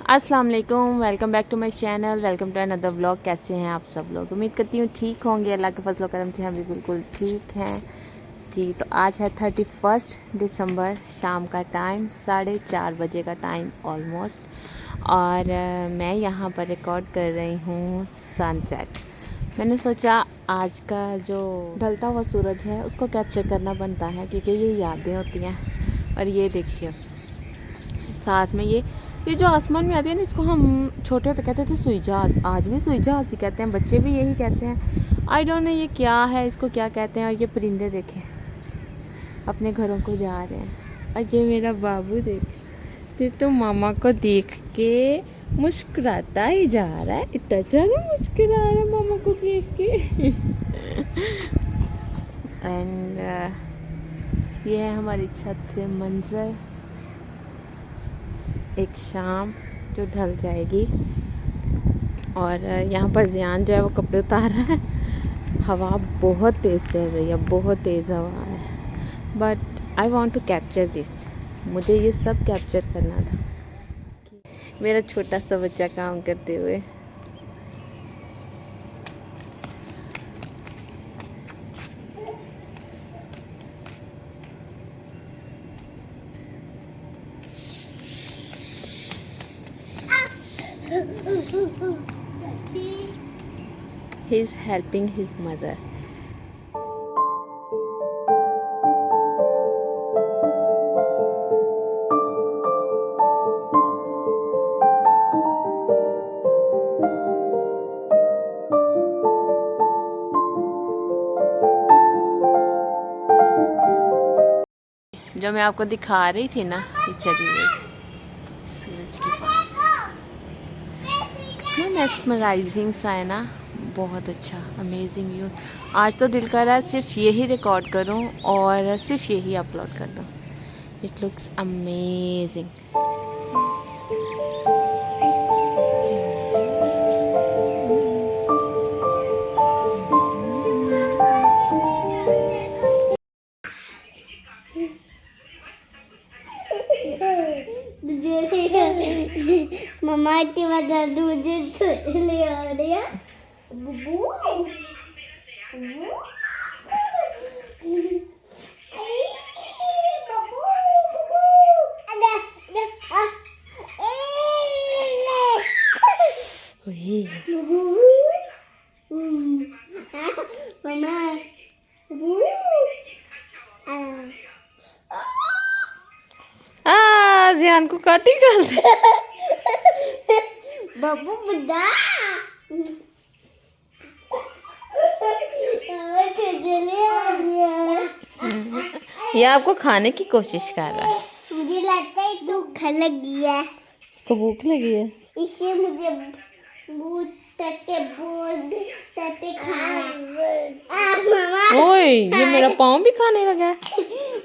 अस्सलाम वालेकुम, welcome back to my channel, welcome to another vlog. कैसे हैं आप सब लोग? उम्मीद करती हूँ ठीक होंगे। अल्लाह के फजल करम से हम भी बिल्कुल ठीक हैं जी। तो आज है 31 दिसंबर, शाम का टाइम 4:30 बजे का टाइम ऑलमोस्ट, और मैं यहाँ पर रिकॉर्ड कर रही हूँ सनसेट। मैंने सोचा आज का जो ढलता हुआ सूरज है उसको कैप्चर करना बनता है, क्योंकि ये यादें होती हैं। और ये देखिए साथ में ये जो आसमान में आती है ना, इसको हम छोटे होते कहते थे सुई जहाज़। आज भी सुई जहाज़ ही कहते हैं, बच्चे भी यही कहते हैं। आई डोंट नो ये क्या है, इसको क्या कहते हैं। और ये परिंदे देखें अपने घरों को जा रहे हैं। और ये मेरा बाबू देख, तो मामा को देख के मुस्कुराता ही जा रहा है। इतना ज़्यादा मुस्कुरा रहा है मामा को देख के। एंड ये है हमारी छत से मंजर, एक शाम जो ढल जाएगी। और यहाँ पर ज़ियान जो है वो कपड़े उतार रहा है। हवा बहुत तेज़ चल रही है, बहुत तेज़ हवा है। But I want to capture this, मुझे ये सब कैप्चर करना था। मेरा छोटा सा बच्चा काम करते हुए। He is helping his mother. जो मैं आपको दिखा रही थी ना, पीछे सूरज के पास कितना मेस्मराइजिंग सा है ना, बहुत अच्छा अमेजिंग व्यू। आज तो दिल कर रहा है सिर्फ यही रिकॉर्ड करूं और सिर्फ यही अपलोड कर दूं। It looks amazing. मम्मा की वजह से मुझे ले आ रही है बुबू। ज़ियान को काटी कर दे। बब्बू बुड्ढा ये आपको खाने की कोशिश कर रहा है। मुझे लगता है भूख लगी है। इसको भूख लगी है, इसलिए मुझे भूख तके खाना। ओए ये मेरा पाँव भी खाने लगा है।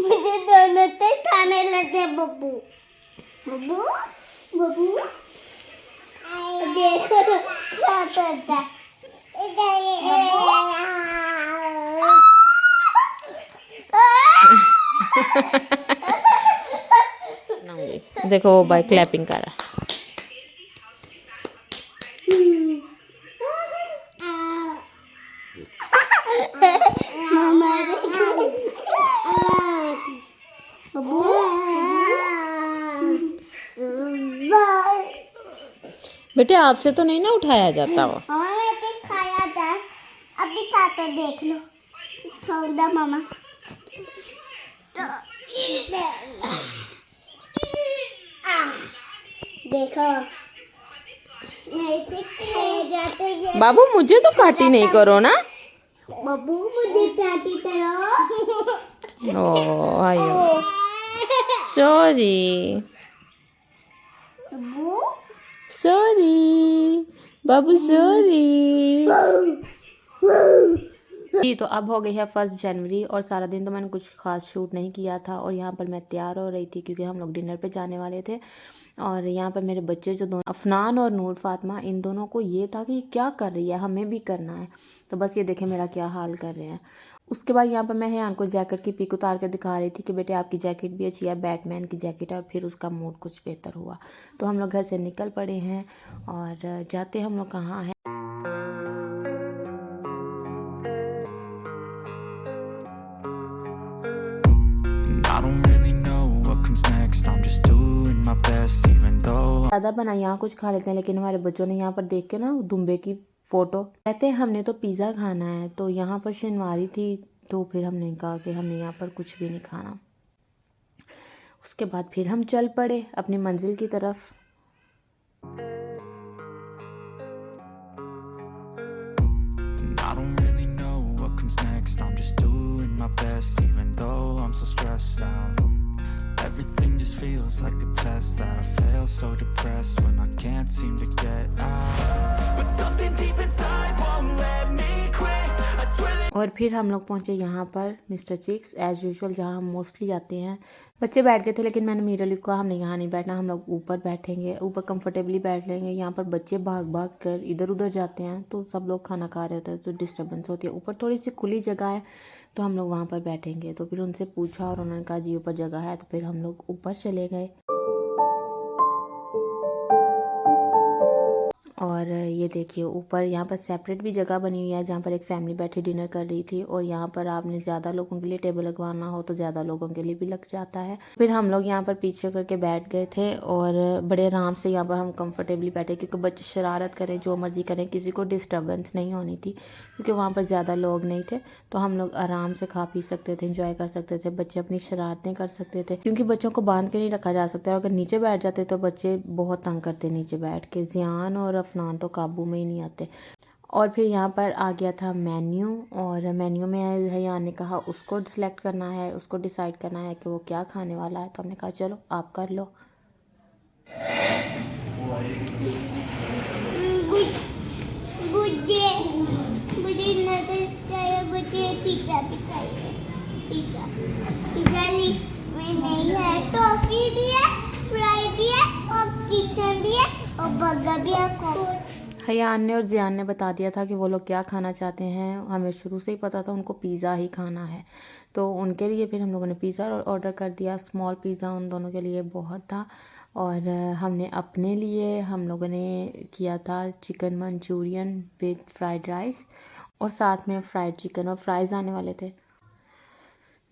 मुझे दोनों तक खाने लगे बब्बू बब्बू बब्बू। देखो क्या करता है। देखो वो भाई क्लैपिंग कर रहा है। बेटे आपसे तो नहीं ना उठाया जाता वो। मैंने खाया था, अभी खाता देख लो। खाऊंगा मामा। देखो ऐसे खाए जाते हैं। बाबू मुझे तो काटी नहीं करो ना। बब्बू मुझे काटी करो। ओ आयो सॉरी बब्बू सॉरी बाबू सॉरी। जी तो अब हो गई है 1 जनवरी, और सारा दिन तो मैंने कुछ खास शूट नहीं किया था। और यहाँ पर मैं तैयार हो रही थी क्योंकि हम लोग डिनर पे जाने वाले थे। और यहाँ पर मेरे बच्चे जो दोनों अफनान और नूर फातिमा, इन दोनों को ये था कि क्या कर रही है, हमें भी करना है। तो बस ये देखें मेरा क्या हाल कर रहे हैं। उसके बाद यहाँ पर मैं हयान को जैकेट की पिक उतार के दिखा रही थी कि बेटे आपकी जैकेट भी अच्छी है, बैटमैन की जैकेट है। और फिर उसका मूड कुछ बेहतर हुआ तो हम लोग घर से निकल पड़े हैं और जाते हम लोग कहाँ हैं। I don't really know what comes next. I'm just doing my best, even though ज़्यादा बना यहाँ कुछ खा लेते हैं, लेकिन हमारे बच्चों ने यहाँ पर देख के ना दुम्बे की फ़ोटो कहते हैं हमने तो पिज़्ज़ा खाना है। तो यहाँ पर शनिवारी थी तो फिर हमने कहा कि हमने यहाँ पर कुछ भी नहीं खाना। उसके बाद फिर हम चल पड़े अपनी मंजिल की तरफ। I don't really know what comes next. I'm just doing my best, even though I'm so stressed out. Everything just feels like a test that I fail, so depressed when I can't seem to get out. But something deep inside won't let me quit. I swear that और फिर हम लोग पहुँचे यहाँ पर mister chicks as usual, जहाँ हम mostly आते हैं। बच्चे बैठ गए थे लेकिन मैंने मीरली को कहा हमने यहाँ नहीं बैठना, हम लोग ऊपर बैठेंगे, ऊपर कंफर्टेबली बैठ लेंगे। यहाँ पर बच्चे भाग भाग कर इधर उधर जाते हैं तो सब लोग खाना खा रहे होते हैं तो डिस्टर्बेंस होती है। ऊपर थोड़ी सी खुली जगह है तो हम लोग वहाँ पर बैठेंगे। तो फिर उनसे पूछा और उन्होंने कहा जी ऊपर जगह है। तो फिर हम लोग ऊपर चले गए। और ये देखिए ऊपर यहाँ पर सेपरेट भी जगह बनी हुई है जहाँ पर एक फैमिली बैठी डिनर कर रही थी। और यहाँ पर आपने ज़्यादा लोगों के लिए टेबल लगवाना हो तो ज़्यादा लोगों के लिए भी लग जाता है। फिर हम लोग यहाँ पर पीछे करके बैठ गए थे और बड़े आराम से यहाँ पर हम कंफर्टेबली बैठे, क्योंकि बच्चे शरारत करें जो मर्ज़ी करें, किसी को डिस्टर्बेंस नहीं होनी थी क्योंकि वहाँ पर ज़्यादा लोग नहीं थे। तो हम लोग आराम से खा पी सकते थे, इंजॉय कर सकते थे, बच्चे अपनी शरारतें कर सकते थे, क्योंकि बच्चों को बांध के नहीं रखा जा सकता। और अगर नीचे बैठ जाते तो बच्चे बहुत तंग करते नीचे बैठ के। ज़ियान और अफनान तो काबू में ही नहीं आते। और फिर यहाँ पर आ गया था मेन्यू, और मेन्यू में हयान ने कहा उसको सिलेक्ट करना है, उसको डिसाइड करना है कि वो क्या खाने वाला है। तो हमने कहा चलो आप कर लो। मुझे मुझे नूडल्स चाहिए, मुझे पिज़्ज़ा भी चाहिए। पिज़्ज़ा पिज़्ज़ा लिस्ट में नहीं है। टॉफी भी है, फ्राई भी है और चिकन भी है और बर्गर भी है। हयान ने और ज़ियान ने बता दिया था कि वो लोग क्या खाना चाहते हैं। हमें शुरू से ही पता था उनको पिज़्ज़ा ही खाना है, तो उनके लिए फिर हम लोगों ने पिज़्ज़ा ऑर्डर कर दिया। स्मॉल पिज़्ज़ा उन दोनों के लिए बहुत था। और हमने अपने लिए हम लोगों ने किया था chicken Manchurian with fried rice और साथ में फ्राइड चिकन, और फ्राइज़ आने वाले थे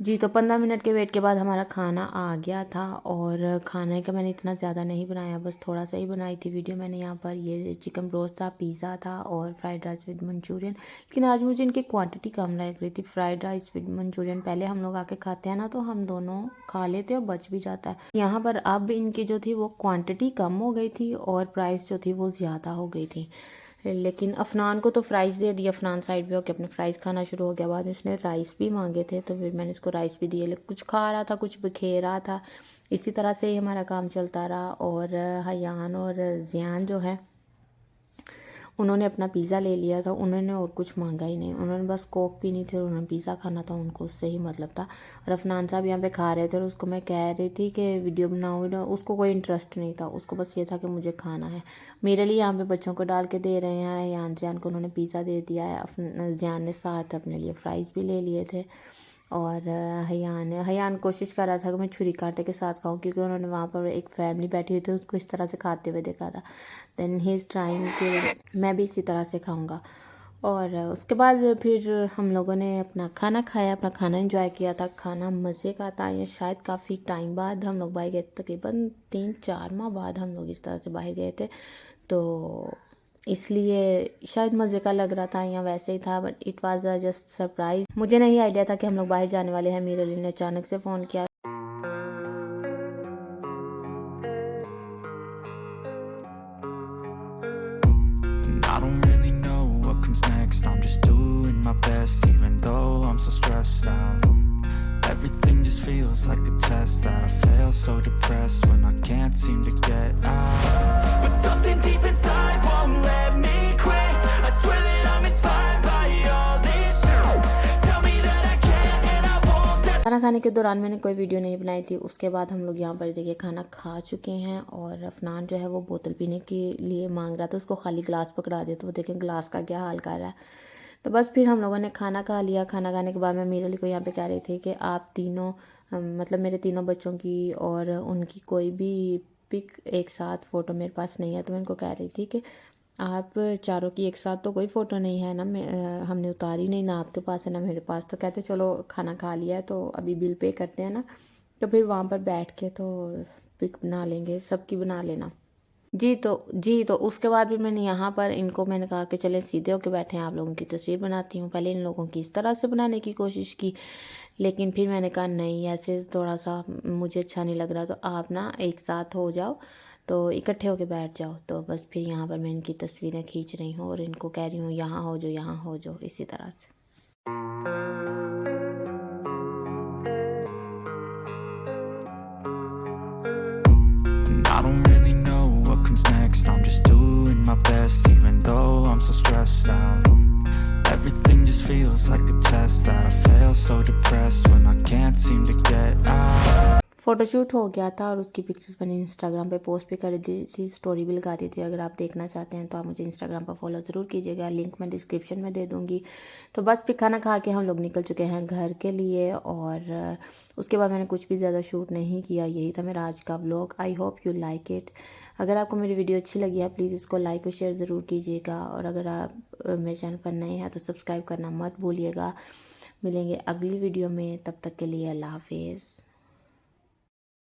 जी। तो 15 मिनट के वेट के बाद हमारा खाना आ गया था। और खाने का मैंने इतना ज़्यादा नहीं बनाया, बस थोड़ा सा ही बनाई थी वीडियो मैंने। यहाँ पर ये चिकन ब्रोस्ट था, पिज़्ज़ा था और फ्राइड राइस विद मंचूरियन। लेकिन आज मुझे इनकी क्वांटिटी कम लग रही थी। फ्राइड राइस विद मंचूरियन पहले हम लोग आके खाते हैं ना तो हम दोनों खा लेते और बच भी जाता है। यहाँ पर अब इनकी जो थी वो क्वान्टिटी कम हो गई थी और प्राइस जो थी वो ज़्यादा हो गई थी। लेकिन अफनान को तो फ्राइज़ दे दिया। अफनान साइड पे होकर अपने फ्राइज़ खाना शुरू हो गया। बाद में उसने राइस भी मांगे थे तो फिर मैंने इसको राइस भी दिए। लेकिन कुछ खा रहा था, कुछ बिखेर रहा था। इसी तरह से ही हमारा काम चलता रहा। और हयान और ज़ियान जो है उन्होंने अपना पिज़्ज़ा ले लिया था। उन्होंने और कुछ मांगा ही नहीं, उन्होंने बस कोक पीनी थी और उन्होंने पिज़्ज़ा खाना था, उनको उससे ही मतलब था। और अफनान साहब यहाँ पे खा रहे थे और उसको मैं कह रही थी कि वीडियो बनाओ, उसको कोई इंटरेस्ट नहीं था, उसको बस ये था कि मुझे खाना है। मेरे लिए यहाँ पे बच्चों को डाल के दे रहे हैं। यान ज़ियान को उन्होंने पिज़्ज़ा दे दिया है। ज़ियान ने साथ अपने लिए फ़्राइज़ भी ले लिए थे। और हयान कोशिश कर रहा था कि मैं छुरी कांटे के साथ खाऊं, क्योंकि उन्होंने वहाँ पर एक फैमिली बैठी हुई थी उसको इस तरह से खाते हुए देखा था। देन ही इज़ ट्राइंग कि मैं भी इसी तरह से खाऊंगा। और उसके बाद फिर हम लोगों ने अपना खाना खाया, अपना खाना एंजॉय किया था। खाना मज़े का था। ये शायद काफ़ी टाइम बाद हम लोग बाहर गए, तकरीबन 3-4 माह बाद हम लोग इस तरह से बाहर गए थे, तो इसलिए शायद मज़े का लग रहा था या वैसे ही था। But it was a just surprise. मुझे नहीं आइडिया था कि हम लोग बाहर जाने वाले हैं। मीर अली ने अचानक से फ़ोन किया। I don't really know what comes next. I'm just doing my best, even though I'm so stressed out. Everything just feels like a test that I fail, so depressed when I can't seem to get out. But something deep inside won't let me quit. I swear that I'm inspired by all this shit. Tell me that I can't and I won't. खाना खाने के दौरान मैंने कोई video नहीं बनाई थी। उसके बाद हम लोग यहाँ पर देखिए खाना खा चुके हैं। और अफनान जो है वो बोतल पीने के लिए मांग रहा था, उसको खाली ग्लास पकड़ा दिया तो वो देखें ग्लास का क्या हाल कर रहा है। तो बस फिर हम लोगों ने खाना खा लिया। खाना खाने के बाद मैं मीरा अली को यहाँ पे कह रही थी कि आप तीनों मतलब मेरे तीनों बच्चों की और उनकी कोई भी पिक एक साथ फ़ोटो मेरे पास नहीं है। तो मैं उनको कह रही थी कि आप चारों की एक साथ तो कोई फ़ोटो नहीं है ना, हमने उतारी नहीं, ना आपके पास है ना मेरे पास। तो कहते चलो खाना खा लिया है तो अभी बिल पे करते हैं ना, तो फिर वहाँ पर बैठ के तो पिक बना लेंगे, सबकी बना लेना। जी तो उसके बाद भी मैंने यहाँ पर इनको मैंने कहा कि चलें सीधे होके बैठे हैं, आप लोगों की तस्वीर बनाती हूँ। पहले इन लोगों की इस तरह से बनाने की कोशिश की, लेकिन फिर मैंने कहा नहीं, ऐसे थोड़ा सा मुझे अच्छा नहीं लग रहा, तो आप ना एक साथ हो जाओ, तो इकट्ठे होके बैठ जाओ। तो बस फिर यहाँ पर मैं इनकी तस्वीरें खींच रही हूँ और इनको कह रही हूँ यहाँ हो जाओ, यहाँ हो जाओ, इसी तरह से। And I don't really know what comes next. I'm just doing my best, even though I'm so stressed out. Everything just feels like a test that I fail, so depressed when I can't seem to get out. Photoshoot हो गया था और उसकी pictures मैंने Instagram पे post भी कर दी थी, स्टोरी भी लगा दी थी। अगर आप देखना चाहते हैं तो आप मुझे इंस्टाग्राम पर फॉलो ज़रूर कीजिएगा, लिंक मैं डिस्क्रिप्शन में दे दूँगी। तो बस फिर खाना खा के हम लोग निकल चुके हैं घर के लिए और उसके बाद मैंने कुछ भी ज़्यादा शूट नहीं किया। यही था मेरा आज का vlog. I hope you like it. अगर आपको मेरी वीडियो अच्छी लगी है प्लीज़ इसको लाइक और शेयर ज़रूर कीजिएगा, और अगर आप मेरे चैनल पर नए हैं तो सब्सक्राइब करना मत भूलिएगा। मिलेंगे अगली वीडियो में, तब तक के लिए अल्लाह हाफिज़।